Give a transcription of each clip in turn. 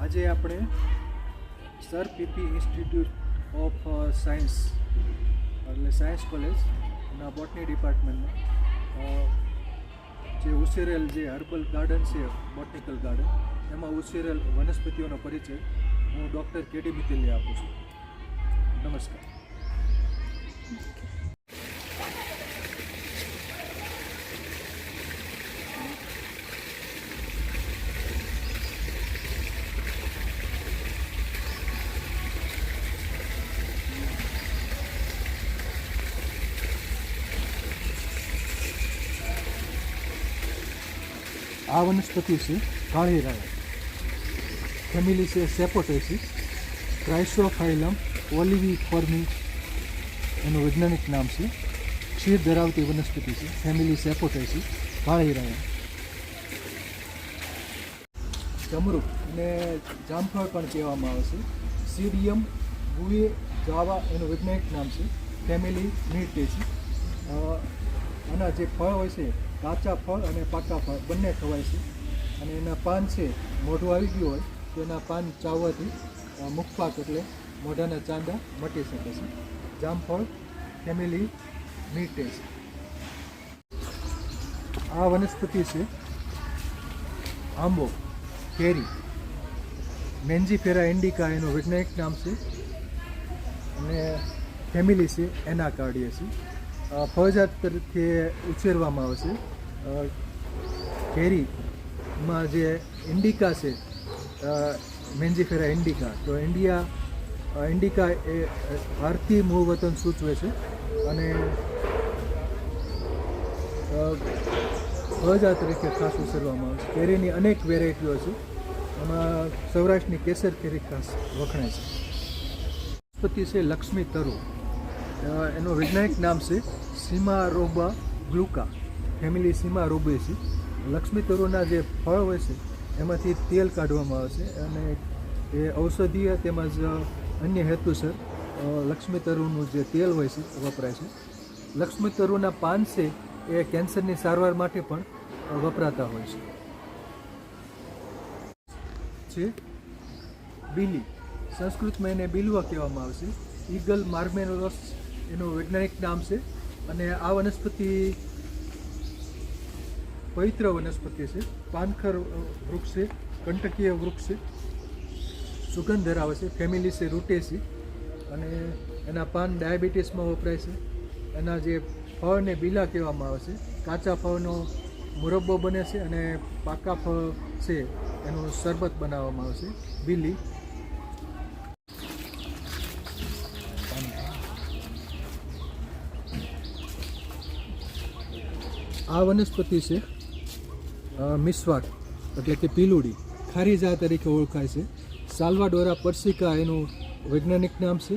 આજે આપણે sir PP institute of science એટલે સાયન્સ કોલેજના બોટની ડિપાર્ટમેન્ટમાં જે ઉછેરેલ જે હર્બલ ગાર્ડન છે બોટનિકલ ગાર્ડન એમાં ઉછેરેલ વનસ્પતિઓનો પરિચય હું ડૉક્ટર કેડી મિત્તલે આપું છું. નમસ્કાર. આ વનસ્પતિ છે કાળી રાય, ફેમિલી છે સેપોટેસી, ક્રાઇસોફાઇલમ ઓલિવિફોર્મી એનું વૈજ્ઞાનિક નામ છે. ક્ષીર ધરાવતી વનસ્પતિ છે, ફેમિલી સેપોટેસી, કાળી રાય. જમરૂક અને જામફળ પણ કહેવામાં આવે છે. સીડિયમ ગુએ જાવા એનું વૈજ્ઞાનિક નામ છે, ફેમિલી મિર્ટેસી. આના જે ફળ હોય છે, કાચા ફળ અને પાકા ફળ બંને ખવાય છે. અને એના પાન છે, મોઢું આવી ગયું હોય તો એના પાન ચાવવાથી મુખપાક એટલે મોઢાના ચાંદા મટી શકે છે. જામફળ ફેમિલી મિર્ટેસી. આ વનસ્પતિ છે આંબો, કેરી, મેન્જીફેરા ઇન્ડિકા એનું વૈજ્ઞાનિક નામ છે અને ફેમિલી છે એનાકાર્ડિયેસી. ફળજાત તરીકે ઉછેરવામાં આવે છે. કેરીમાં જે ઇન્ડિકા છે, મેન્જીફેરા ઇન્ડિકા, તો ઇન્ડિકા એ ભારતીય મૂળ વતન સૂચવે છે અને ફળજાત તરીકે ખાસ ઉછેરવામાં આવે છે. કેરીની અનેક વેરાયટીઓ છે, એમાં સૌરાષ્ટ્રની કેસર કેરી ખાસ વખણાય છે. વનસ્પતિ છે લક્ષ્મી તરુ, એનું વૈજ્ઞાનિક નામ છે સીમારોબા ગ્લુકા, ફેમિલી સીમારોબેસી. લક્ષ્મી તરુના જે ફળ હોય છે એમાંથી તેલ કાઢવામાં આવે છે અને એ ઔષધીય તેમજ અન્ય હેતુસર લક્ષ્મી તરુનું જે તેલ હોય છે વપરાય છે. લક્ષ્મી તરુના પાન છે એ કેન્સરની સારવાર માટે પણ વપરાતા હોય છે. બીલી, સંસ્કૃતમાં એને બિલવા કહેવામાં આવે છે. ઈગલ માર્મેનોરસ એનું વૈજ્ઞાનિક નામ છે અને આ વનસ્પતિ પવિત્ર વનસ્પતિ છે. પાનખર વૃક્ષ છે, કંટકીય વૃક્ષ છે, સુગંધ ધરાવે છે. ફેમિલી છે રૂટેસી અને એના પાન ડાયાબિટીસમાં વપરાય છે. એના જે ફળને બીલા કહેવામાં આવે છે. કાચા ફળનો મુરબ્બો બને છે અને પાકા ફળ છે એનું શરબત બનાવવામાં આવે છે. બીલી. આ વનસ્પતિ છે મિસ્વાક એટલે કે પીલુડી, ખારીજા તરીકે ઓળખાય છે. સાલ્વાડોરા પરસિકા એનું વૈજ્ઞાનિક નામ છે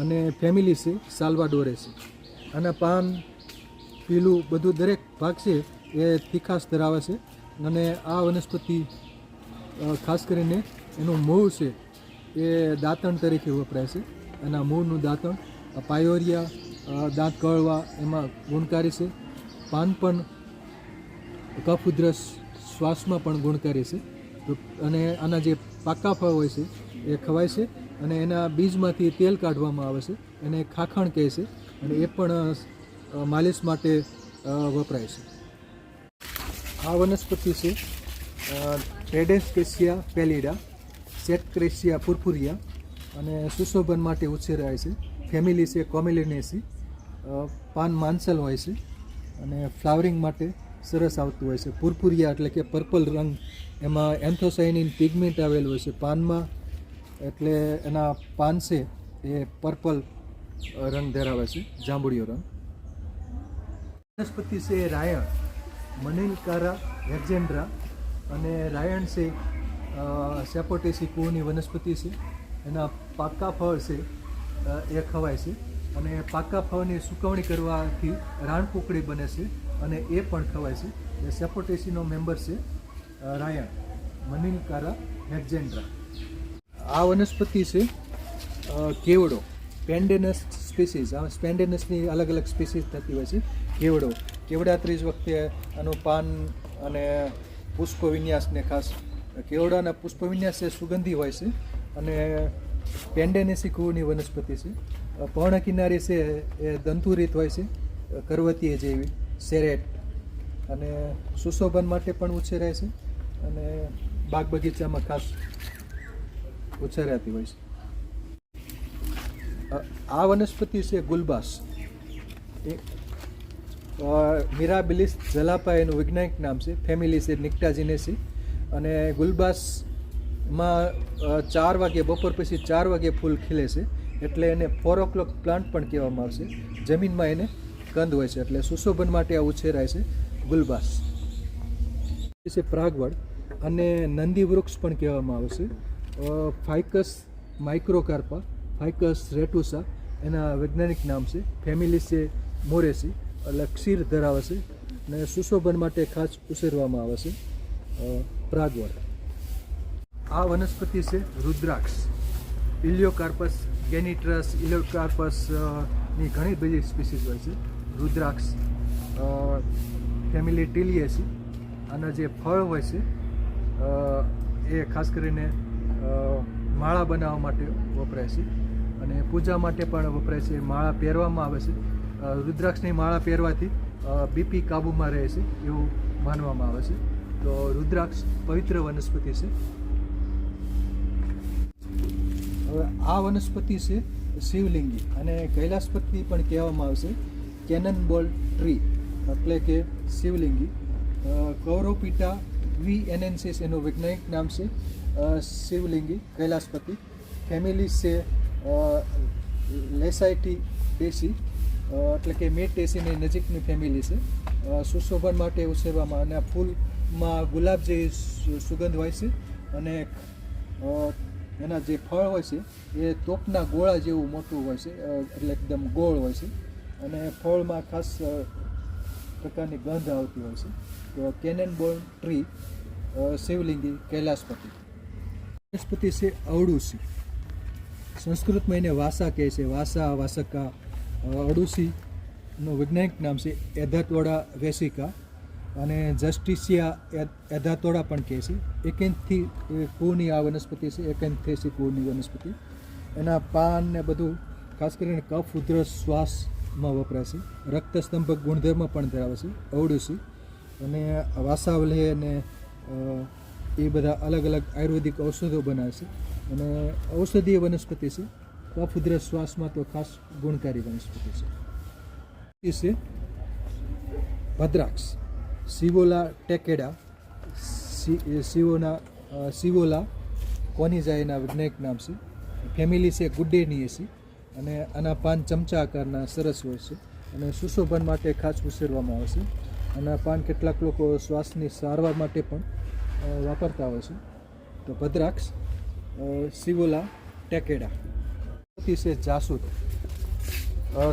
અને ફેમિલી છે સાલ્વાડોરેસી. આના પાન, પીલું બધું દરેક ભાગ છે એ તીખાશ ધરાવે છે અને આ વનસ્પતિ ખાસ કરીને એનું મૂળ છે એ દાંતણ તરીકે વપરાય છે. એના મૂળનું દાંતણ પાયોરિયા, દાંત કળવા એમાં ગુણકારી છે. પાન પણ કફ ઉધરસ શ્વાસમાં પણ ગુણકારી છે. અને આના જે પાકા ફળ હોય છે એ ખવાય છે અને એના બીજમાંથી તેલ કાઢવામાં આવે છે. એને ખાખણ કહે છે અને એ પણ માલિશ માટે વપરાય છે. આ વનસ્પતિ છે ટેડેસ્કેસિયા પેલિડા, સેટક્રેસિયા પુર્પુરિયા અને સુશોભન માટે ઉછેરાય છે. ફેમિલી છે કોમિલિનેસી. પાન માંસલ હોય છે અને ફ્લાવરિંગ માટે સરસ આવતું હોય છે. પુર્પુરિયા એટલે કે પર્પલ રંગ, એમાં એન્થોસાયનિન પિગમેન્ટ આવેલું હોય છે પાનમાં, એટલે એના પાન છે એ પર્પલ રંગ ધરાવે છે, જાંબુડિયો રંગ. વનસ્પતિ છે રાયણ, મનિલકારા વેક્ઝેન્ડ્રા અને રાયણ છે સેપોટેસી કુળની વનસ્પતિ છે. એના પાકા ફળ છે એ ખવાય છે અને પાકા ફળની સુકવણી કરવાથી રાણકુકડી બને છે અને એ પણ ખવાય છે. એ સેપોટેસીનો મેમ્બર છે રાયણ, મનિલકારા વેક્ઝેન્ડ્રા. આ વનસ્પતિ છે કેવડો, પેન્ડેનસ સ્પીસીસ. આ સ્પેન્ડેનસની અલગ અલગ સ્પીસીસ થતી હોય છે. કેવડા ત્રીજ વખતે આનું પાન અને પુષ્પ વિન્યાસને ખાસ કેવડાના પુષ્પવિન્યાસ એ સુગંધી હોય છે અને પેન્ડેનેસી કુળની વનસ્પતિ છે. પર્ણ કિનારી છે એ દંતુરિત હોય છે, કરવતીય જેવી સેરેટ, અને સુશોભન માટે પણ ઉછેરાય છે અને બાગ બગીચામાં ખાસ ઉછેરાતી હોય છે. આ વનસ્પતિ છે ગુલબાસ. મિરાબિલિસ ઝલાપા એનું વૈજ્ઞાનિક નામ છે. ફેમિલી છે નિક્ટાજીનેસી. અને ગુલબાસમાં 4 વાગે, બપોર પછી 4 વાગે ફૂલ ખીલે છે, એટલે એને 4 o'clock પ્લાન્ટ પણ કહેવામાં આવશે. જમીનમાં એને કંદ હોય છે, એટલે સુશોભન માટે આ ઉછેરાય છે ગુલબાસ. છે પ્રાગવડ, અને નંદી વૃક્ષ પણ કહેવામાં આવે છે. ફાઇકસ માઇક્રોકાર્પા, ફાઇકસ રેટુસા એના વૈજ્ઞાનિક નામ છે. ફેમિલી છે મોરેસી, એટલે ક્ષીર ધરાવે છે અને સુશોભન માટે ખાસ ઉછેરવામાં આવે છે પ્રાગવડ. આ વનસ્પતિ છે રુદ્રાક્ષ. ઇલિયોકાર્પસ, ગેનિટ્રસ, ઇલિયોકાર્પસ ની ઘણી બધી સ્પીસીસ હોય છે. રુદ્રાક્ષ ફેમિલી ટીલિયેસી. આના જે ફળ હોય છે એ ખાસ કરીને માળા બનાવવા માટે વપરાય છે અને પૂજા માટે પણ વપરાય છે. માળા પહેરવામાં આવે છે. રુદ્રાક્ષની માળા પહેરવાથી બીપી કાબૂમાં રહે છે એવું માનવામાં આવે છે. તો રુદ્રાક્ષ પવિત્ર વનસ્પતિ છે. હવે આ વનસ્પતિ છે શિવલિંગી, અને કૈલાસપતિ પણ કહેવામાં આવશે. કેનનબોલ ટ્રી એટલે કે શિવલિંગી. કૌરોપીટા વીએનએનસિસ એનું વૈજ્ઞાનિક નામ છે. શિવલિંગી કૈલાસપતિ. ફેમિલી છે લેસાઇટી ટેસી, એટલે કે મેટેસીની નજીકની ફેમિલી છે. સુશોભન માટે ઉછેરવામાં, અને ફૂલમાં ગુલાબ જેવી સુગંધ હોય છે, અને એના જે ફળ હોય છે એ તોપના ગોળા જેવું મોટું હોય છે, એટલે એકદમ ગોળ હોય છે, અને ફળમાં ખાસ પ્રકારની ગંધ આવતી હોય છે. તો કેનનબોલ ટ્રી, શિવલિંગી, કૈલાસપતિ. વનસ્પતિ છે અવડુસી. સંસ્કૃતમાં એને વાસા કહે છે. વાસા, વાસકા. અવડુસીનું વૈજ્ઞાનિક નામ છે એધાતોડા વેસિકા, અને જસ્ટિસિયા એધાતોડા પણ કહે છે. એકેન્થી કુળની આ વનસ્પતિ છે. એકેન્થેસી કુળની વનસ્પતિ. એના પાન ને બધું ખાસ કરીને કફ, ઉધરસ, શ્વાસમાં વપરાય છે. રક્તસ્તંભક ગુણધર્મ પણ ધરાવે છે અવડુસી. અને વાસાવલે અને એ બધા અલગ અલગ આયુર્વેદિક ઔષધો બનાવે છે, અને ઔષધીય વનસ્પતિ છે. કફ, ઉધરસ, શ્વાસમાં તો ખાસ ગુણકારી વનસ્પતિ છે. ભદ્રાક્ષ, સિવોલા ટેકેડા. સિવોલા કોનિઝા એના વૈજ્ઞાનિક નામ છે. ફેમિલી છે ગુડેનિયેસી, અને આના પાન ચમચા આકારના સરસ હોય છે, અને સુશોભન માટે ખાસ ઉછેરવામાં આવે છે. આના પાન કેટલાક લોકો શ્વાસની સારવાર માટે પણ વાપરતા હોય છે. તો ભદ્રાક્ષ, સિવોલા ટેકેડા. છે જાસૂદ.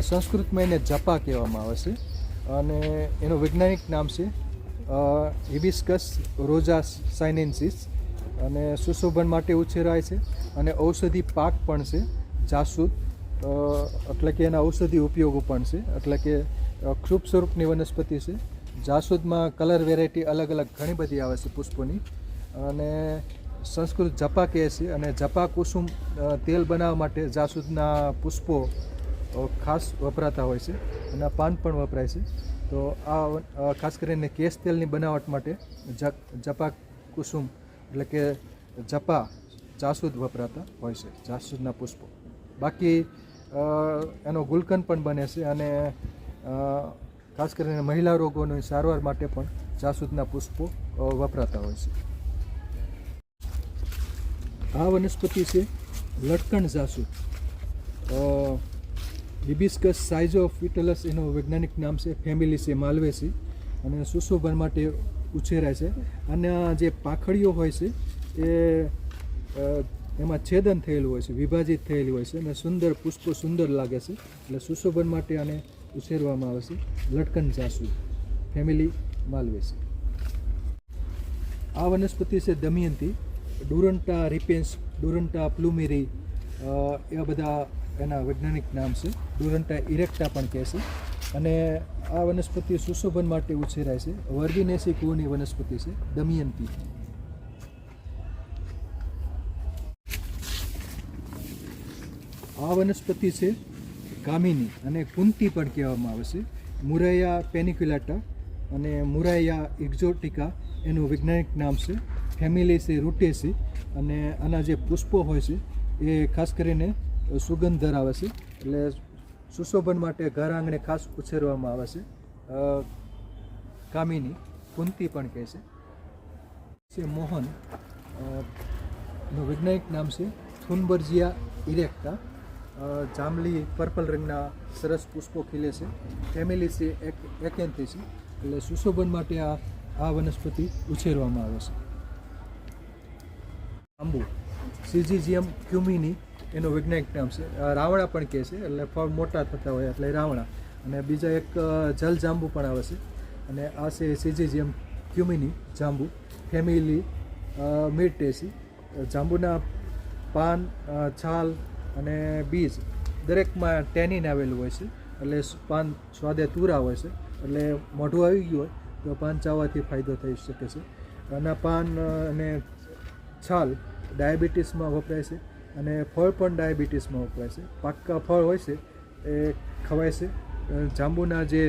સંસ્કૃતમાં એને જપા કહેવામાં આવે છે, અને એનું વૈજ્ઞાનિક નામ છે હિબિસ્કસ રોઝા સાઇનેન્સિસ, અને સુશોભન માટે ઉછેરાય છે, અને ઔષધિ પાક પણ છે જાસૂદ, એટલે કે એના ઔષધિ ઉપયોગો પણ છે, એટલે કે ક્ષુપ સ્વરૂપની વનસ્પતિ છે. જાસૂદમાં કલર વેરાયટી અલગ અલગ ઘણી બધી આવે છે પુષ્પોની, અને સંસ્કૃત જપા કહે છે, અને જપા કુસુમ તેલ બનાવવા માટે જાસૂદના પુષ્પો ખાસ વપરાતા હોય છે, અને પાન પણ વપરાય છે. તો આ ખાસ કરીને કેશ તેલની બનાવટ માટે જપા કુસુમ એટલે કે જપા જાસૂદ વપરાતા હોય છે, જાસૂદના પુષ્પો. બાકી એનો ગુલકંદ પણ બને છે, અને ખાસ કરીને મહિલા રોગોની સારવાર માટે પણ જાસૂદના પુષ્પો વપરાતા હોય છે. આ વનસ્પતિ છે લટકણ જાસૂદ. હિબિસ્કસ સાઇઝોફિટલસ એનું વૈજ્ઞાનિક નામ છે. ફેમિલી છે માલ્વેસી, અને સુશોભન માટે ઉછેરાય છે. અને જે પાંખડીઓ હોય છે એ એમાં છેદન થયેલું હોય છે, વિભાજિત થયેલી હોય છે, અને સુંદર પુષ્પો સુંદર લાગે છે, એટલે સુશોભન માટે આને ઉછેરવામાં આવે છે. લટકન જાસૂદ, ફેમિલી માલ્વેસી. આ વનસ્પતિ છે દમયંતી. ડુરન્ટા રિપેન્સ, ડુરન્ટા પ્લુમેરી, એવા બધા એના વૈજ્ઞાનિક નામ છે. ડુરન્ટા ઇરેક્ટા પણ કહે છે, અને આ વનસ્પતિ સુશોભન માટે ઉછેરાય છે. વર્ગિનેસી કુળની વનસ્પતિ છે દમયંતી. આ વનસ્પતિ છે કામિની અને કુંતી પણ કહેવામાં આવે છે. મુરાયા પેનિક્યુલાટા અને મુરાયા એક્ઝોટિકા એનું વૈજ્ઞાનિક નામ છે. ફેમિલી છે રૂટેસી અને આના જે પુષ્પો હોય છે એ ખાસ કરીને સુગંધ ધરાવે છે, એટલે સુશોભન માટે ઘર આંગણે ખાસ ઉછેરવામાં આવે છે. કામિની કુંતી પણ કહે છે. મોહન નું વૈજ્ઞાનિક નામ છે થુનબર્જિયા ઇરેક્ટા. જાંબલી પર્પલ રંગના સરસ પુષ્પો ખીલે છે. ફેમિલી છે એકેન્થેસી, એટલે સુશોભન માટે આ વનસ્પતિ ઉછેરવામાં આવે છે. જાંબુ સિઝિજિયમ ક્યુમિની એનું વૈજ્ઞાનિક નામ છે. રાવણા પણ કહે છે, એટલે ફળ મોટા થતા હોય એટલે રાવણા. અને બીજા એક જલ જાંબુ પણ આવે છે, અને આ છે સિઝિજિયમ ક્યુમિની જાંબુ. ફેમિલી મિર્ટેસી. જાંબુના પાન, છાલ અને બીજ દરેકમાં ટેનિન આવેલું હોય છે, એટલે પાન સ્વાદે તુરા હોય છે, એટલે મોઢું આવી ગયું હોય તો પાન ચાવવાથી ફાયદો થઈ શકે છે. આના પાન અને છાલ ડાયાબિટીસમાં વપરાય છે, અને ફળ પણ ડાયાબિટીસમાં વપરાય છે. પાકા ફળ હોય છે એ ખવાય છે. જાંબુના જે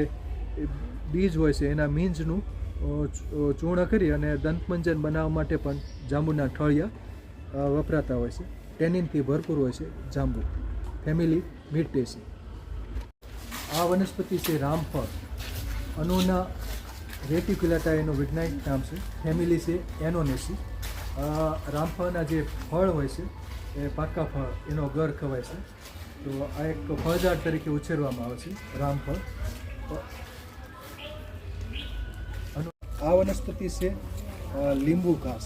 બીજ હોય છે એના મીંજનું ચૂર્ણ કરી અને દંતમંજન બનાવવા માટે પણ જાંબુના ઠળિયા વપરાતા હોય છે. ટેનિનથી ભરપૂર હોય છે જાંબુ. ફેમિલી મિર્ટેસી. આ વનસ્પતિ છે રામફળ. અનોના રેટિક્યુલાટા એનું વૈજ્ઞાનિક નામ છે. ફેમિલી છે એનોનેસી. રામફળના જે ફળ હોય છે એ પાકા ફળ, એનો ગર ખવાય છે. તો આ એક ફળઝાડ તરીકે ઉછેરવામાં આવે છે રામફળ. આ વનસ્પતિ છે લીંબુ ઘાસ,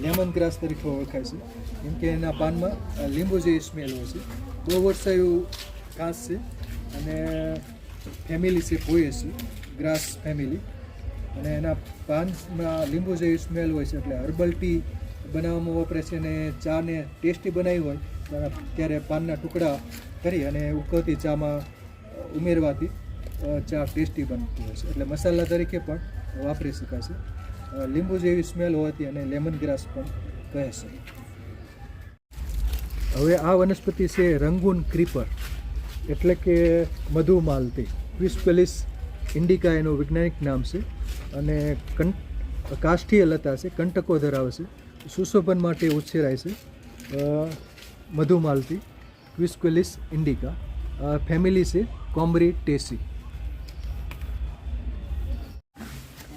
લેમન ગ્રાસ તરીકે ઓળખાય છે, કેમ કે એના પાનમાં લીંબુ જેવી સ્મેલ હોય છે. બહુ વર્ષાયું ઘાસ છે, અને ફેમિલી છે પોએસી ગ્રાસ ફેમિલી, અને એના પાનમાં લીંબુ જેવી સ્મેલ હોય છે, એટલે હર્બલ ટી બનાવવામાં વપરાય છે. અને ચાને ટેસ્ટી બનાવી હોય ત્યારે પાનના ટુકડા કરી અને ઉકળતી ચામાં ઉમેરવાથી ચા ટેસ્ટી બનતી હોય છે, એટલે મસાલા તરીકે પણ વાપરી શકાય છે. લીંબુ જેવી સ્મેલ હોવાથી અને લેમન ગ્રાસ પણ કહે છે. હવે આ વનસ્પતિ છે રંગૂન ક્રીપર, એટલે કે મધુમાલતી. ક્વિસ્પેલિસ ઇન્ડિકા એનું વૈજ્ઞાનિક નામ છે, અને કાષ્ઠીય લતા છે, કંટકો ધરાવે છે. સુશોભન માટે ઉછેરાય છે. મધુમાલતી ક્વિસ્પેલિસ ઇન્ડિકા. ફેમિલી છે કોમ્બ્રી ટેસી.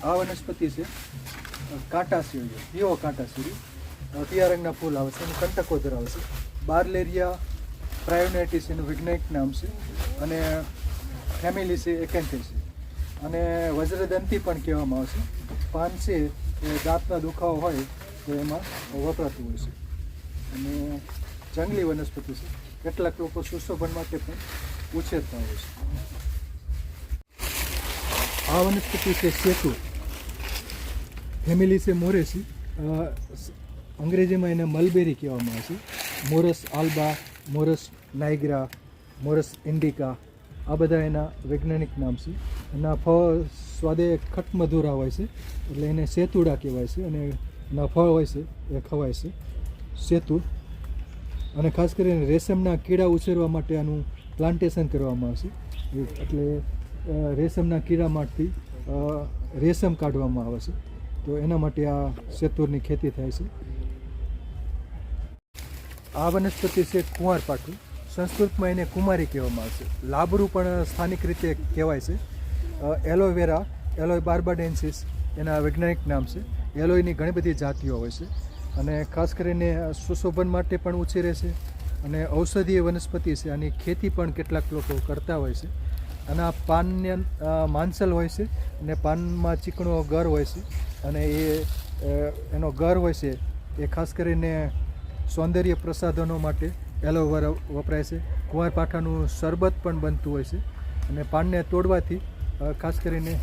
આ વનસ્પતિ છે કાંટાસીડી, પીળો કાંટાસીડી. પીળા રંગના ફૂલ આવે છે અને કંટકો ધરાવે છે. બાર્લેરિયા પ્રાયોનેટિસ એનું વૈજ્ઞાનિક નામ છે, અને ફેમિલી છે એકેન્થેસી. અને વજ્રદંતી પણ કહેવામાં આવે છે. પાન છે એ દાંતના દુખાવો હોય તો એમાં વપરાતું હોય છે, અને જંગલી વનસ્પતિ છે. કેટલાક લોકો સુશોભન માટે પણ ઉછેરતા હોય છે. આ વનસ્પતિ છે સેતુ. ફેમિલી છે મોરેસી. અંગ્રેજીમાં એને મલબેરી કહેવામાં આવે છે. મોરસ આલ્બા, મોરસ નાઇગ્રા, મોરસ ઇન્ડિકા, આ બધા એના વૈજ્ઞાનિક નામ છે. એના ફળ સ્વાદે ખટમધુરા હોય છે, એટલે એને સેતુડા કહેવાય છે, અને એના ફળ હોય છે એ ખવાય છે. સેતુ. અને ખાસ કરીને રેશમના કીડા ઉછેરવા માટે આનું પ્લાન્ટેશન કરવામાં આવશે, એટલે રેશમના કીડામાંથી રેશમ કાઢવામાં આવે છે, તો એના માટે આ સેતુરની ખેતી થાય છે. આ વનસ્પતિ છે કુંવારપાઠું. સંસ્કૃતમાં એને કુમારી કહેવામાં આવે છે. લાબરું પણ સ્થાનિક રીતે કહેવાય છે. એલોવેરા, એલોય બાર્બાડેન્સિસ એના વૈજ્ઞાનિક નામ છે. એલોયની ઘણી બધી જાતિઓ હોય છે, અને ખાસ કરીને સુશોભન માટે પણ ઉછેરે છે, અને ઔષધીય વનસ્પતિ છે. આની ખેતી પણ કેટલાક લોકો કરતા હોય છે. આના પાનને માંસલ હોય છે, અને પાનમાં ચીકણો ગર હોય છે, અને એનો ગર હોય છે એ ખાસ કરીને સૌંદર્ય પ્રસાધનો માટે એલોવેરા વપરાય છે. કુંવારપાઠાનું શરબત પણ બનતું હોય છે, અને પાનને તોડવાથી ખાસ કરીને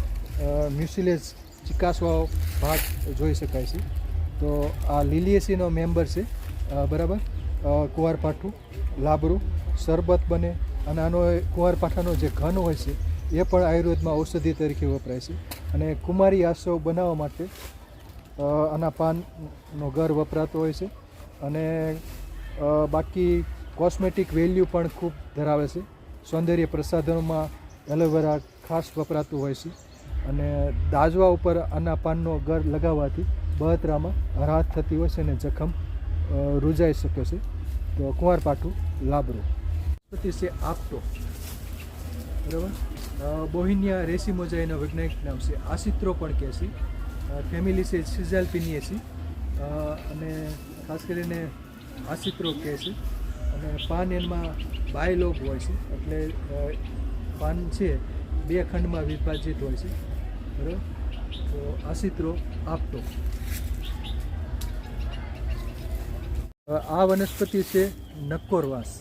મ્યુસિલેજ ચિકાસવાળો ભાગ જોઈ શકાય છે. તો આ લીલિએસીનો મેમ્બર છે, બરાબર. કુંવારપાઠું, લાબરું, શરબત બને, અને આનો કુંવારપાઠાનો જે ઘન હોય છે એ પણ આયુર્વેદમાં ઔષધિ તરીકે વપરાય છે. અને કુમારી આસવ બનાવવા માટે આના પાનનો ગર વપરાતો હોય છે. અને બાકી કોસ્મેટિક વેલ્યુ પણ ખૂબ ધરાવે છે. સૌંદર્ય પ્રસાધનોમાં એલોવેરા ખાસ વપરાતું હોય છે અને દાજવા ઉપર આના પાનનો ગર લગાવવાથી બળતરામાં રાહત થતી હોય છે અને જખમ રૂજાઈ શકે છે. તો કુંવારપાઠું લાબરું છે આપટો, બરાબર. બોહિનિયા રેસીમોજા એનો વૈજ્ઞાનિક નામ છે. આસિત્રો પણ કહે છે. ફેમિલી છે સિઝાલ્પિનિએસી અને ખાસ કરીને આસિત્રો કહે છે. અને પાન એમાં બાયલોબ હોય છે, એટલે પાન છે 2 ખંડમાં વિભાજિત હોય છે, બરાબર. તો આસિત્રો આપટો. આ વનસ્પતિ છે નક્કોરવાસ,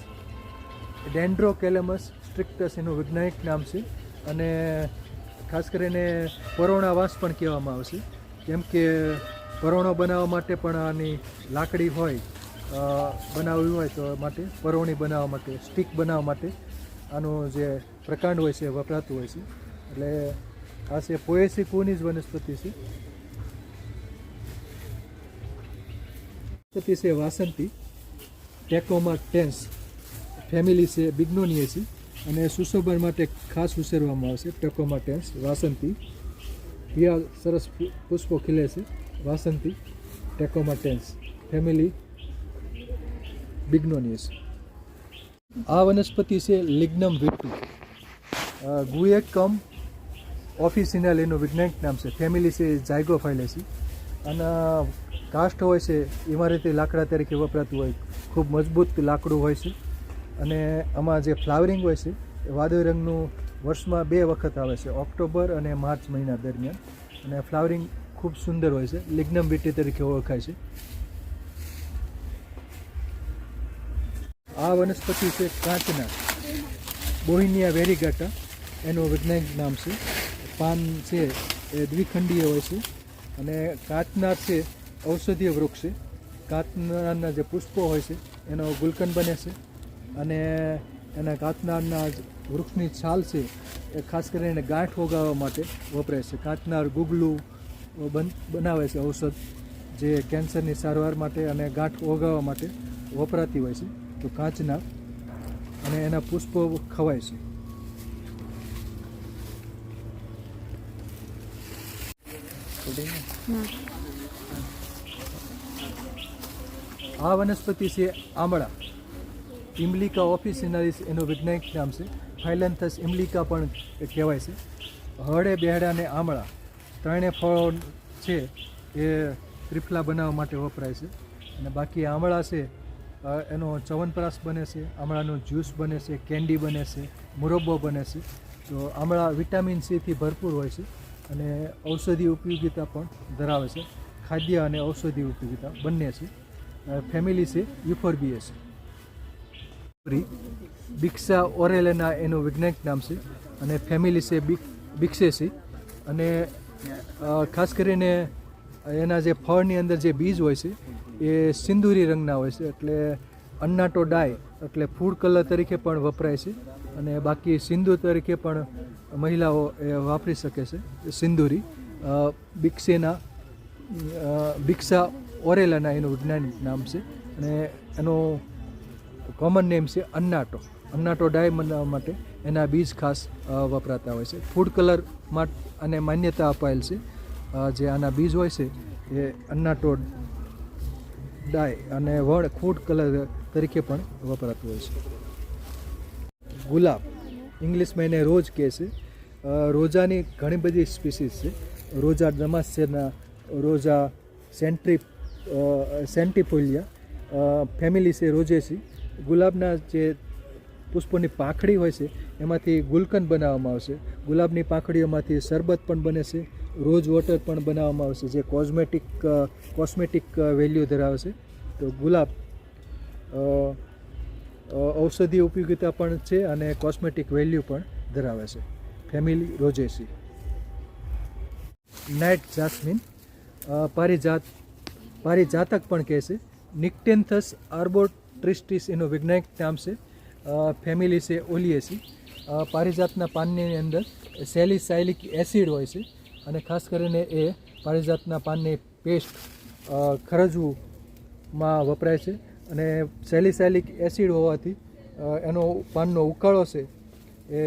ડેન્ડ્રોકેલેમસ સ્ટ્રિક્ટસ એનું વૈજ્ઞાનિક નામ છે. અને ખાસ કરીને પરોણાવાસ પણ કહેવામાં આવશે, કેમ કે પરોણો બનાવવા માટે પણ આની લાકડી હોય, બનાવવી હોય તો માટે પરોણી બનાવવા માટે, સ્ટીક બનાવવા માટે આનું જે પ્રકાંડ હોય છે વપરાતું હોય છે. એટલે આ છે પોએસી કુની જ વનસ્પતિ છે. વનસ્પતિ છે વાસંતી, ટેકોમા ટેન્સ, ફેમિલી છે બિગ્નોનિએસી અને સુશોભન માટે ખાસ ઉછેરવામાં આવશે. ટેકોમા ટેન્સ વાસંતી, પીળા સરસ પુષ્પો ખીલે છે. વાસંતી ટેકોમા ટેન્સ, ફેમિલી બિગ્નોનિએસી. આ વનસ્પતિ છે લિગ્નમ વિટી, ગુએકમ ઓફિસિનલ એનું વૈજ્ઞાનિક નામ છે. ફેમિલી છે ઝાયગોફાઇલેસી. આના કાસ્ટ હોય છે ઇમારતી લાકડા તરીકે વપરાતું હોય, ખૂબ મજબૂત લાકડું હોય છે. અને આમાં જે ફ્લાવરિંગ હોય છે એ વાદળી રંગનું વર્ષમાં 2 વખત આવે છે, ઓક્ટોબર અને માર્ચ મહિના દરમિયાન. અને ફ્લાવરિંગ ખૂબ સુંદર હોય છે, લિગ્નમ વિટી તરીકે ઓળખાય છે. આ વનસ્પતિ છે કાંચના, બોહિનિયા વેરીગાટા એનું વૈજ્ઞાનિક નામ છે. પાન છે એ દ્વિખંડીય હોય છે અને કાંચનાર છે ઔષધીય વૃક્ષ છે. કાંચનારના જે પુષ્પો હોય છે એનો ગુલકંદ બને છે અને એના કાંચનારના વૃક્ષની છાલ છે એ ખાસ કરીને ગાંઠ ઓગાળવા માટે વપરાય છે. કાંચનાર ગુગલું બનાવે છે ઔષધ, જે કેન્સરની સારવાર માટે અને ગાંઠ ઓગાળવા માટે વપરાતી હોય છે. તો કાંચનાર, અને એના પુષ્પો ખવાય છે. આ વનસ્પતિ છે આમળા, ઇમ્લિકા ઓફિસિનાલિસ એનું વૈજ્ઞાનિક નામ છે. ફાઇલેન્થસ ઇમ્લિકા પણ કહેવાય છે. હળે, બેહડા અને આમળા ત્રણેય ફળો છે એ ત્રિફલા બનાવવા માટે વપરાય છે. અને બાકી આમળા છે એનો ચ્યવનપ્રાશ બને છે, આમળાનું જ્યુસ બને છે, કેન્ડી બને છે, મુરબ્બો બને છે. તો આમળા વિટામિન સીથી ભરપૂર હોય છે અને ઔષધિય ઉપયોગિતા પણ ધરાવે છે. ખાદ્ય અને ઔષધિય ઉપયોગિતા બંને છે. ફેમિલી છે યુફોર્બિએસી. બિક્સા ઓરેલેના એનું વૈજ્ઞાનિક નામ છે અને ફેમિલી છે બિક્સેસી. અને ખાસ કરીને એના જે ફળની અંદર જે બીજ હોય છે એ સિંદૂરી રંગના હોય છે, એટલે અન્નાટો ડાય એટલે ફૂડ કલર તરીકે પણ વપરાય છે. અને બાકી સિંદૂર તરીકે પણ મહિલાઓ એ વાપરી શકે છે સિંદૂરી. બિક્સા ઓરેલાના એનું વૈજ્ઞાનિક નામ છે અને એનો કોમન નેમ છે અન્નાટો. અન્નાટો ડાય બનાવવા માટે એના બીજ ખાસ વપરાતા હોય છે. ફૂડ કલર માટે અને માન્યતા અપાયેલ છે. જે આના બીજ હોય છે એ અન્નાટો ડાય અને ફૂડ કલર તરીકે પણ વપરાતું હોય છે. ગુલાબ, ઇંગ્લિશમાં એને રોજ કહે છે. રોજાની ઘણી બધી સ્પીસીસ છે. રોજા ડમાસેના, રોજા સેન્ટિફોલિયા, ફેમિલી છે રોજેસી. ગુલાબના જે પુષ્પોની પાંખડી હોય છે એમાંથી ગુલકંદ બનાવવામાં આવશે. ગુલાબની પાંખડીઓમાંથી શરબત પણ બને છે, રોઝ વોટર પણ બનાવવામાં આવશે, જે કોસ્મેટિક વેલ્યુ ધરાવે છે. તો ગુલાબ ઔષધીય ઉપયોગિતા પણ છે અને કોસ્મેટિક વેલ્યુ પણ ધરાવે છે. ફેમિલી રોજેસી. નાઇટ જાસ્મિન, પારિજાતક પણ કહે છે. નિક્ટેન્થસ આર્બોટ્રિસ્ટિસ એનું વૈજ્ઞાનિક નામ છે. ફેમિલી છે ઓલિએસી. પારિજાતના પાનની અંદર સેલિસાઇલિક એસિડ હોય છે અને ખાસ કરીને એ પારિજાતના પાનની પેસ્ટ ખરજવુંમાં વપરાય છે અને સેલિસાઇલિક એસિડ હોવાથી એનો પાનનો ઉકાળો છે એ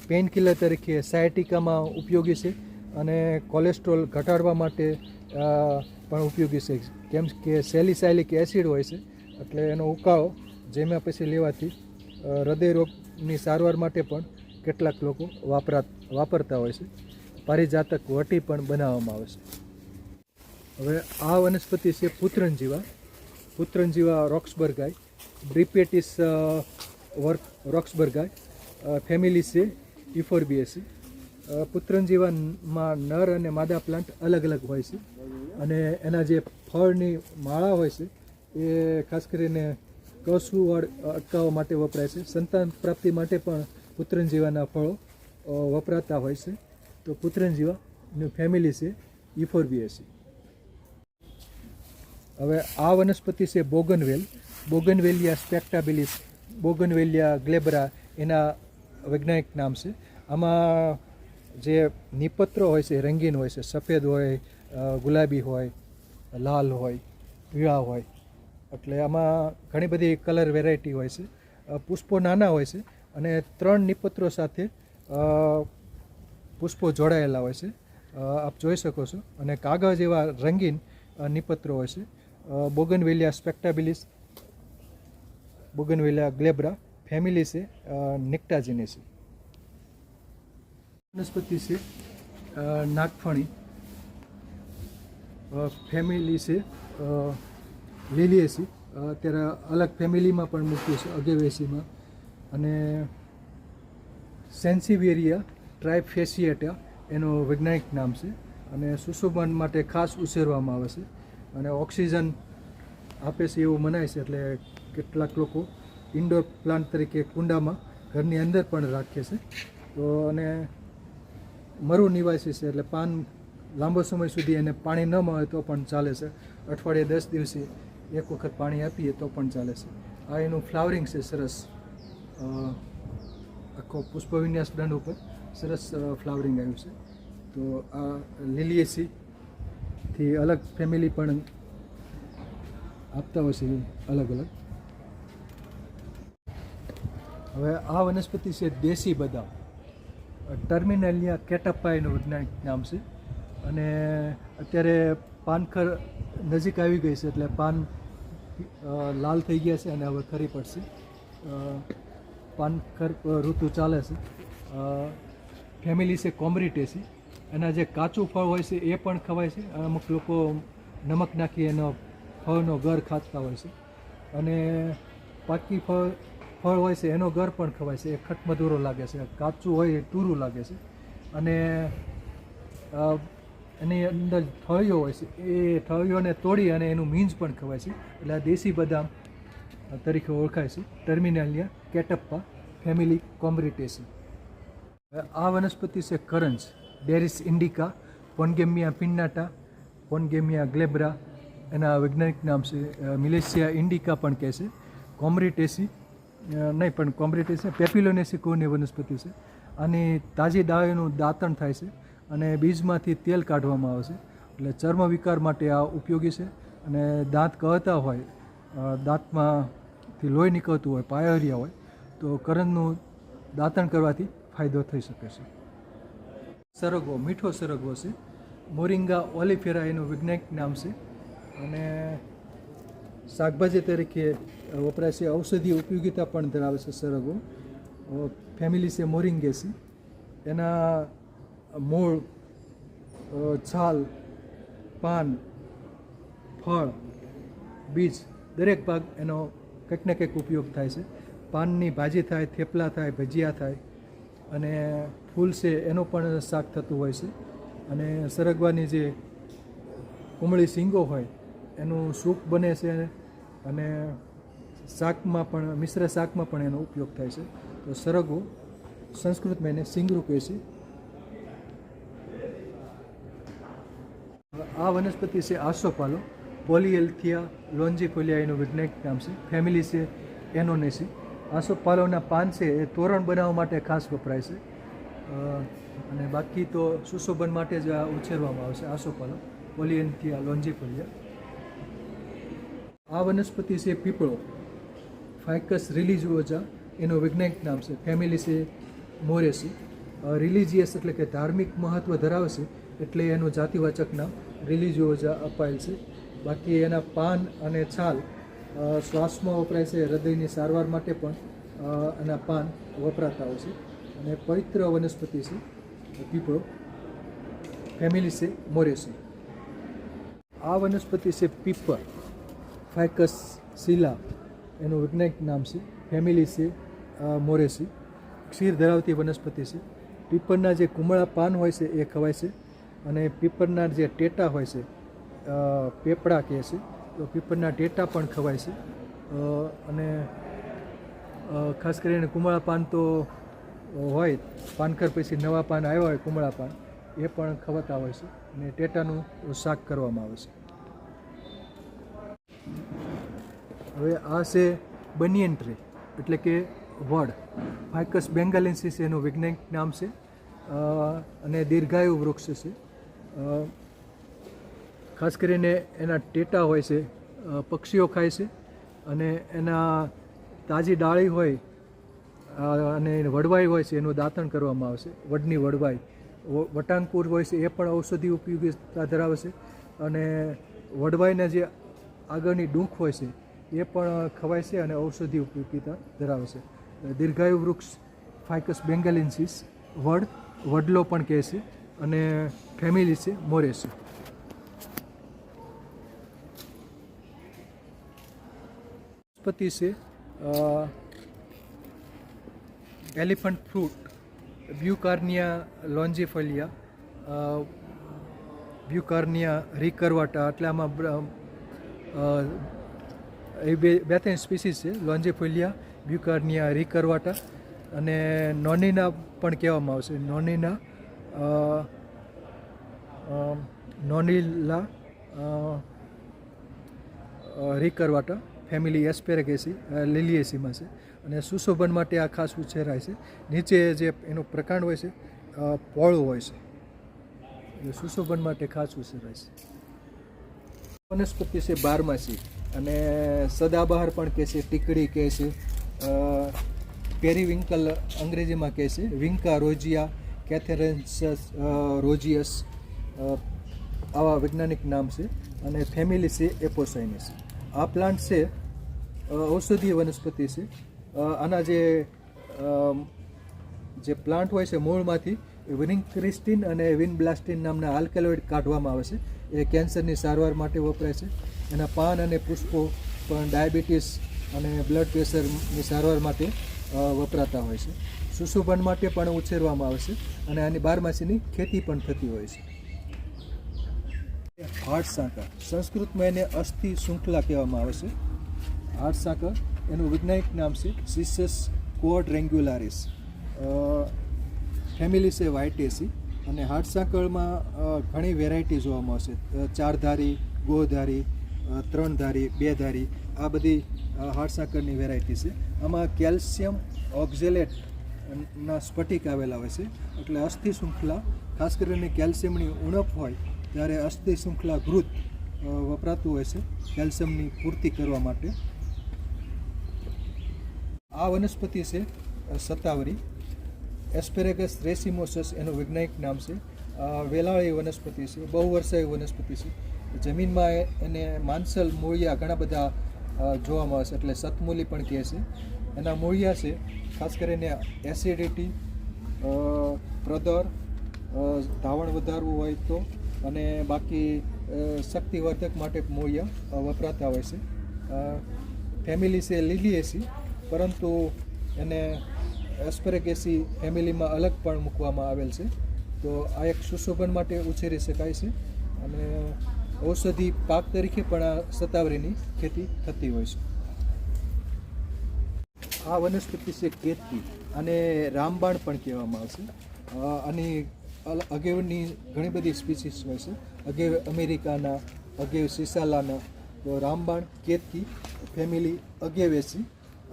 પેઇન કિલર તરીકે સાયટિકામાં ઉપયોગી છે અને કોલેસ્ટ્રોલ ઘટાડવા માટે પણ ઉપયોગી છે. કેમ કે સેલિસાઇલિક એસિડ હોય છે એટલે એનો ઉકાળો જેમાં પછી લેવાથી હૃદયરોગની સારવાર માટે પણ કેટલાક લોકો વાપરતા હોય છે. પારિજાતક વટી પણ બનાવવામાં આવે છે. હવે આ વનસ્પતિ છે પુત્રંજીવા રોક્સબર્ગાઈ, બ્રિપેટિસ રોક્સબર્ગાઈ, ફેમિલી છે ઇફોર્બિએસી. પુત્રંજીવામાં નર અને માદા પ્લાન્ટ અલગ અલગ હોય છે અને એના જે ફળની માળા હોય છે એ ખાસ કરીને કસુવાડ અટકાવવા માટે વપરાય છે. સંતાન પ્રાપ્તિ માટે પણ પુત્રંજીવાના ફળો વપરાતા હોય છે. તો પુત્રંજીવાની ફેમિલી છે ઇફોર્બિએસી. હવે આ વનસ્પતિ છે બોગનવેલિયા સ્પેક્ટાબિલિસ, બોગનવેલિયા ગ્લેબ્રા એના વૈજ્ઞાનિક નામ છે. આમાં જે નિપત્રો હોય છે રંગીન હોય છે, સફેદ હોય, ગુલાબી હોય, લાલ હોય, પીળા હોય, એટલે આમાં ઘણી બધી કલર વેરાયટી હોય છે. પુષ્પો નાના હોય છે અને 3 નિપત્રો સાથે પુષ્પો જોડાયેલા હોય છે, આપ જોઈ શકો છો. અને કાગળ જેવા રંગીન નિપત્રો હોય છે. બોગનવેલિયા સ્પેક્ટાબિલિસ, બોગનવેલિયા ગ્લેબ્રા, ફેમિલી છે નિક્ટાજીનેસી. વનસ્પતિ છે નાગફણી, ફેમિલી છે લીલિએસી. અત્યારે અલગ ફેમિલીમાં પણ મૂક્યું છે અગેવેસીમાં. અને સેન્સિવેરિયા ટ્રાઇફેસિએટા એનું વૈજ્ઞાનિક નામ છે અને સુશોભન માટે ખાસ ઉછેરવામાં આવે છે અને ઓક્સિજન આપે છે એવું મનાય છે. એટલે કેટલાક લોકો ઇન્ડોર પ્લાન્ટ તરીકે કુંડામાં ઘરની અંદર પણ રાખે છે. તો અને મરુ નિવાસી છે એટલે પાન લાંબો સમય સુધી એને પાણી ન મળે તો પણ ચાલે છે. અઠવાડિયે 10 દિવસે એક વખત પાણી આપીએ તો પણ ચાલે છે. આ એનું ફ્લાવરિંગ છે સરસ, આખો પુષ્પવિન્યાસ દંડ ઉપર સરસ ફ્લાવરિંગ આવ્યું છે. તો આ લીલિએસીથી અલગ ફેમિલી પણ આપતા હોય છે અલગ અલગ. હવે આ વનસ્પતિ છે દેશી બદામ, ટર્મિનેલિયા કેટપ્પા એનું વૈજ્ઞાનિક નામ છે. અને અત્યારે પાનખર નજીક આવી ગઈ છે એટલે પાન લાલ થઈ ગયા છે અને હવે ખરી પડશે. પાનખર ઋતુ ચાલે છે. ફેમિલી છે કોમ્બ્રિટેસી. એના જે કાચું ફળ હોય છે એ પણ ખવાય છે. અમુક લોકો નમક નાખી એનો ફળનો ગર ખાતા હોય છે. અને પાકી ફળ હોય છે એનો ગર પણ ખવાય છે. એ ખટમધુરો લાગે છે, કાચું હોય એ ટૂરું લાગે છે. અને એની અંદર થળીઓ હોય છે એ થળીઓને તોડી અને એનું મીંજ પણ ખવાય છે. એટલે આ દેશી બદામ તરીકે ઓળખાય છે. ટર્મિનેલિયા કેટપ્પા, ફેમિલી કોમ્બ્રિટેસી. આ વનસ્પતિ છે કરંજ, ડેરિસ ઇન્ડિકા, પોનગેમિયા પિન્નાટા, પોનગેમિયા ગ્લેબ્રા એના વૈજ્ઞાનિક નામ છે. મિલેશિયા ઇન્ડિકા પણ કહે છે. કોમ્બ્રિટેસી નહીં પણ કોમ્બ્રિટેસી પેપિલોનેસી કોની વનસ્પતિ છે. આની તાજી ડાળીનું દાંતણ થાય છે અને બીજમાંથી તેલ કાઢવામાં આવે છે. એટલે ચર્મ વિકાર માટે આ ઉપયોગી છે. અને દાંત કળતા હોય, દાંતમાંથી લોહી નીકળતું હોય, પાયરિયા હોય તો કરંજનું દાંતણ કરવાથી ફાયદો થઈ શકે છે. સરગવો, મીઠો સરગવો છે, મોરિંગા ઓલિફેરા એનું વૈજ્ઞાનિક નામ છે. અને શાકભાજી તરીકે વપરાય છે. ઔષધીય ઉપયોગિતા પણ ધરાવે છે સરગવો. ફેમિલી છે મોરિંગેસી. એના મૂળ, છાલ, પાન, ફળ, બીજ દરેક ભાગ એનો કંઈક ને કંઈક ઉપયોગ થાય છે. પાનની ભાજી થાય, થેપલા થાય, ભજીયા થાય. અને ફૂલ છે એનું પણ શાક થતું હોય છે. અને સરગવાની જે કુમળી શીંગો હોય એનું સૂપ બને છે અને શાકમાં પણ, મિશ્ર શાકમાં પણ એનો ઉપયોગ થાય છે. તો સરગવો સંસ્કૃતમાં એને સિંગરૂ કહે છે. આ વનસ્પતિ છે આસોપાલો, પોલિએલ્થિયા લોન્જીફોલિયા એનું વૈજ્ઞાનિક નામ છે. ફેમિલી છે એનોનેસી. આસોપાલોના પાન છે એ તોરણ બનાવવા માટે ખાસ વપરાય છે. અને બાકી તો સુશોભન માટે જ ઉછેરવામાં આવે છે આસોપાલો, પોલિએલ્થિયા લોન્જીફોલિયા. આ વનસ્પતિ છે પીપળો, ફાઇકસ રિલિજિયોઝા એનું વૈજ્ઞાનિક નામ છે. ફેમિલી છે મોરેસી. રિલિજિયસ એટલે કે ધાર્મિક મહત્ત્વ ધરાવે છે એટલે એનું જાતિવાચક નામ રિલિજિયોઝા અપાયેલ છે. બાકી એના પાન અને છાલ શ્વાસમાં વપરાય છે, હૃદયની સારવાર માટે પણ એના પાન વપરાતા હોય છે. અને પવિત્ર વનસ્પતિ છે પીપળો, ફેમિલી છે મોરેસી. આ વનસ્પતિ છે પીપર, ફાઇકસ સિલા એનું વૈજ્ઞાનિક નામ છે. ફેમિલી છે મોરેસી. ક્ષીર ધરાવતી વનસ્પતિ છે. પીપરના જે કુમળા પાન હોય છે એ ખવાય છે, અને પીપરના જે ટેટા હોય છે પેપડા કહે છે, તો પીપરના ટેટા પણ ખવાય છે. અને ખાસ કરીને કુમળા પાન તો હોય, પાનખર પછી નવા પાન આવ્યા હોય કુમળા પાન એ પણ ખવાતા હોય છે, અને ટેટાનું શાક કરવામાં આવે છે. હવે આ છે બનિયન ટ્રી એટલે કે વડ, ફાઇકસ બેંગાલેન્સિસ એનું વૈજ્ઞાનિક નામ છે. અને દીર્ઘાયુ વૃક્ષ છે. ખાસ કરીને એના ટેટા હોય છે પક્ષીઓ ખાય છે, અને એના તાજી ડાળી હોય અને વડવાઈ હોય છે એનું દાંતણ કરવામાં આવે છે. વડની વડવાઈ, વટાંકુર હોય છે એ પણ ઔષધિ ઉપયોગિતા ધરાવે છે, અને વડવાઈના જે આગળની ડૂંખ હોય છે એ પણ ખવાય છે અને ઔષધિ ઉપયોગિતા ધરાવે છે. દીર્ઘાયુ વૃક્ષ ફાઇકસ બેંગાલેન્સિસ, વડલો પણ કહે છે, અને ફેમિલી છે મોરેસી. વનસ્પતિ છે એલિફન્ટ ફ્રૂટ, બ્યુકાર્નિયા લોન્જીફોલિયા, બ્યુકાર્નિયા રિકર્વાટા. એટલે આમાં એ બે ત્રણ સ્પીસીસ છે, લોન્જીફોલિયા, બ્યુકાર્નિયા રિકર્વાટા, અને નોનિના પણ કહેવામાં આવશે. નોનિલા રિકર્વાટા, ફેમિલી એસ્પેરેગેસી લિલિએસીમાં છે, અને સુશોભન માટે આ ખાસ ઉછેરાય છે. નીચે જે એનું પ્રકાંડ હોય છે પોળું હોય છે, એટલે સુશોભન માટે ખાસ ઉછેરાય છે. વનસ્પતિ છે બારમાસી, અને સદાબહાર પણ કહે છે, ટીકડી કહે છે, પેરીવિંકલ અંગ્રેજીમાં કહે છે, વિંકા રોજિયા, કેથેરેન્સસ રોજિયસ, આવા વૈજ્ઞાનિક નામ છે. અને ફેમિલી છે એપોસાઇનસ. આ પ્લાન્ટ છે ઔષધીય વનસ્પતિ છે. આના જે પ્લાન્ટ હોય છે મૂળમાંથી વિનિક્રિસ્ટિન અને વિનબ્લાસ્ટિન નામના આલ્કેલોઇડ કાઢવામાં આવે છે. એ કેન્સરની સારવાર માટે વપરાય છે. એના પાન અને પુષ્પો પણ ડાયાબિટીસ અને બ્લડ પ્રેશરની સારવાર માટે વપરાતા હોય છે. સુશોભન માટે પણ ઉછેરવામાં આવે છે, અને આની બારમાસીની ખેતી પણ થતી હોય છે. હાડસાંકર, સંસ્કૃતમાં એને અસ્થિ શૃંખલા કહેવામાં આવે છે. હાડસાંકર એનું વૈજ્ઞાનિક નામ છે સિસસ ક્વોડ્રેંગ્યુલારિસ, ફેમિલી છે વાઇટેસી. અને હાડસાંકળમાં ઘણી વેરાયટી જોવામાં આવશે. 4 ધારી, ગોધારી, 3 ધારી, 2 ધારી, આ બધી હાડસાંકળની વેરાયટી છે. આમાં કેલ્શિયમ ઓક્ઝેલેટના સ્ફટિક આવેલા હોય છે, એટલે અસ્થિ શૃંખલા, ખાસ કરીને કેલ્શિયમની ઉણપ હોય ત્યારે અસ્થિ શૃંખલા ઘૃત વપરાતું હોય છે કેલ્શિયમની પૂર્તિ કરવા માટે. આ વનસ્પતિ છે સતાવરી, એસ્પેરેગસ રેસિમોસસ એનું વૈજ્ઞાનિક નામ છે. વેલાળી વનસ્પતિ છે, બહુવર્ષાયુ વનસ્પતિ છે. જમીનમાં એને માંસલ મૂળિયા ઘણા બધા જોવામાં આવે છે, એટલે સતમૂલી પણ કહે છે. એના મૂળિયા છે ખાસ કરીને એસિડિટી, પ્રદર, ધાવણ વધારવું હોય તો, અને બાકી શક્તિવર્ધક માટે મૂળિયા વપરાતા હોય છે. ફેમિલી છે લિલિએસી, પરંતુ એને એસ્પેરેગેસી ફેમિલીમાં અલગ પણ મૂકવામાં આવેલ છે. તો આ એક સુશોભન માટે ઉછેરી શકાય છે, અને ઔષધિ પાક તરીકે પણ આ સતાવરીની ખેતી થતી હોય છે. આ વનસ્પતિ છે કેતકી, અને રામબાણ પણ કહેવામાં આવશે. આની અગેવની ઘણી બધી સ્પીસીસ હોય છે, અગેવ અમેરિકાના, અગેવ સિસાલાના. તો રામબાણ, કેતકી, ફેમિલી અગેવેસી.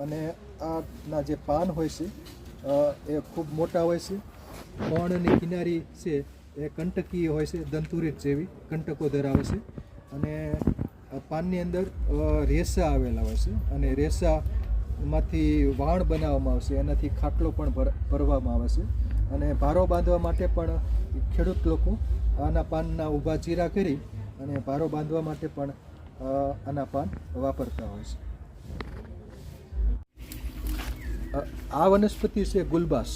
અને આના જે પાન હોય છે એ ખૂબ મોટા હોય છે. કોણની કિનારી છે એ કંટકી હોય છે, દંતુરિત જેવી કંટકો ધરાવે છે. અને પાનની અંદર રેસા આવેલા હોય છે અને રેસામાંથી વાણ બનાવવામાં આવશે, એનાથી ખાટલો પણ ભરવામાં આવે છે. અને ભારો બાંધવા માટે પણ ખેડૂત લોકો આના પાનના ઊભા ચીરા કરી અને ભારો બાંધવા માટે પણ આના પાન વાપરતા હોય છે. આ વનસ્પતિ છે ગુલબાસ.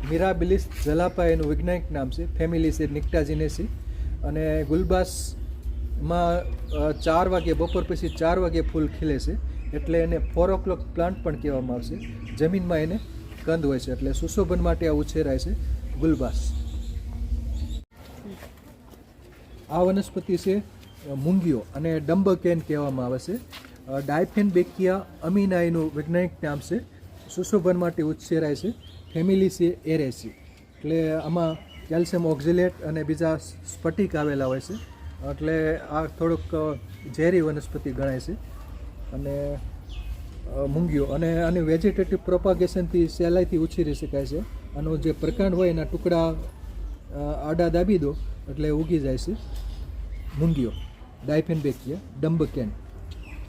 મિરાબિલિસ ઝલાપા એનું વૈજ્ઞાનિક નામ છે, ફેમિલી છે નિક્ટાજીનેસી. અને ગુલબાસમાં 4 વાગે, બપોર પછી 4 વાગે ફૂલ ખીલે છે, એટલે એને 4 o'clock પ્લાન્ટ પણ કહેવામાં આવશે. જમીનમાં એને કંદ હોય છે, એટલે સુશોભન માટે આ ઉછેરાય છે ગુલબાસ. આ વનસ્પતિ છે મૂંગીઓ અને ડમ્બકેન કહેવામાં આવે છે. ડાયફેનબેકિયા અમીના એનું વૈજ્ઞાનિક નામ છે, સુશોભન માટે ઉછેરાય છે. ફેમિલી છે એરેસી. એટલે આમાં કેલ્શિયમ ઓક્ઝેલેટ અને બીજા સ્ફટિક આવેલા હોય છે, એટલે આ થોડુંક ઝેરી વનસ્પતિ ગણાય છે. અને મૂંગીઓ અને આની વેજીટેટિવ પ્રોપાગેશનથી સહેલાઈથી ઉછેરી શકાય છે. આનો જે પ્રકાંડ હોય એના ટુકડા આડા દાબી દો એટલે ઉગી જાય છે મૂંગીઓ. ડાયફેનબેકિયા ડમ્બકેન.